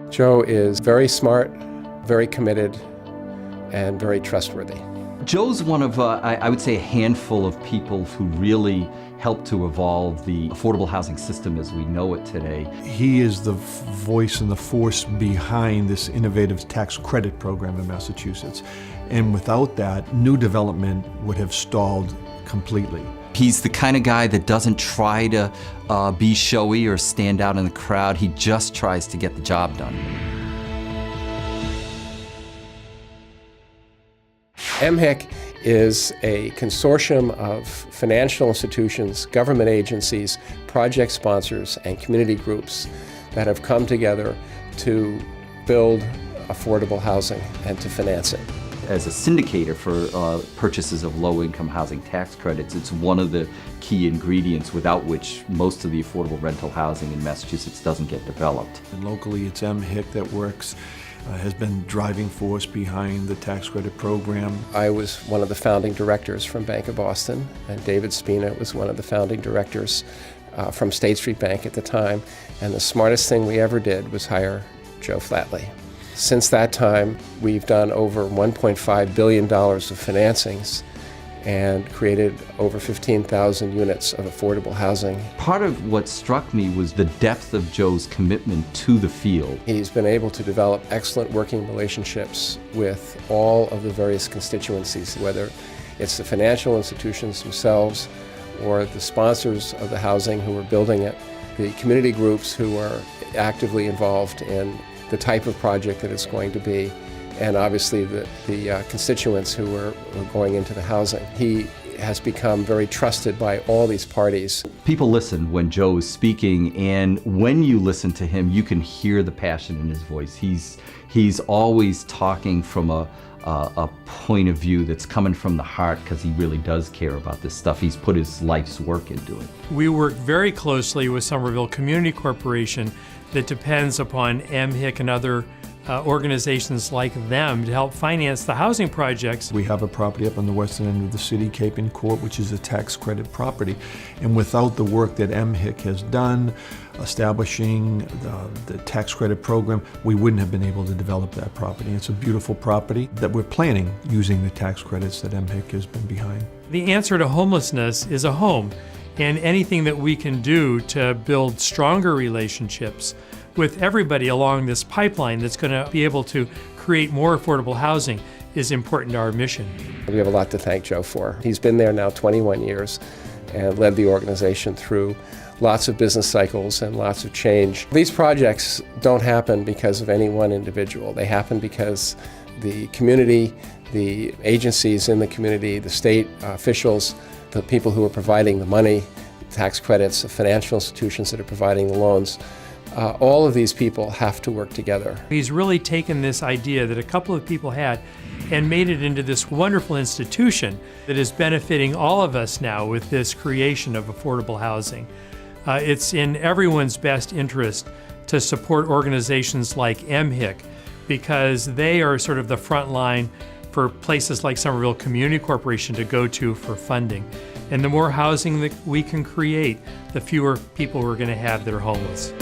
Joe is very smart, very committed, and very trustworthy. Joe's one of, I would say, a handful of people who really helped to evolve the affordable housing system as we know it today. He is the voice and the force behind this innovative tax credit program in Massachusetts. And without that, new development would have stalled completely. He's the kind of guy that doesn't try to be showy or stand out in the crowd. He just tries to get the job done. MHIC is a consortium of financial institutions, government agencies, project sponsors, and community groups that have come together to build affordable housing and to finance it. As a syndicator for purchases of low-income housing tax credits, it's one of the key ingredients without which most of the affordable rental housing in Massachusetts doesn't get developed. And locally, it's MHIC that works, has been driving force behind the tax credit program. I was one of the founding directors from Bank of Boston, and David Spina was one of the founding directors from State Street Bank at the time. And the smartest thing we ever did was hire Joe Flatley. Since that time, we've done over $1.5 billion of financings and created over 15,000 units of affordable housing. Part of what struck me was the depth of Joe's commitment to the field. He's been able to develop excellent working relationships with all of the various constituencies, whether it's the financial institutions themselves or the sponsors of the housing who are building it, the community groups who are actively involved in the type of project that it's going to be, and obviously the constituents who are going into the housing. He has become very trusted by all these parties. People listen when Joe is speaking, and when you listen to him, you can hear the passion in his voice. He's always talking from a point of view that's coming from the heart because he really does care about this stuff. He's put his life's work into it. We work very closely with Somerville Community Corporation that depends upon MHIC and other organizations like them to help finance the housing projects. We have a property up on the western end of the city, Cape and Court, which is a tax credit property. And without the work that MHIC has done, establishing the tax credit program, we wouldn't have been able to develop that property. It's a beautiful property that we're planning using the tax credits that MHIC has been behind. The answer to homelessness is a home, and anything that we can do to build stronger relationships with everybody along this pipeline that's going to be able to create more affordable housing is important to our mission. We have a lot to thank Joe for. He's been there now 21 years and led the organization through lots of business cycles and lots of change. These projects don't happen because of any one individual. They happen because the community, the agencies in the community, the state officials, the people who are providing the money, tax credits, the financial institutions that are providing the loans, all of these people have to work together. He's really taken this idea that a couple of people had and made it into this wonderful institution that is benefiting all of us now with this creation of affordable housing. It's in everyone's best interest to support organizations like MHIC because they are sort of the front line for places like Somerville Community Corporation to go to for funding. And the more housing that we can create, the fewer people we're going to have that are homeless.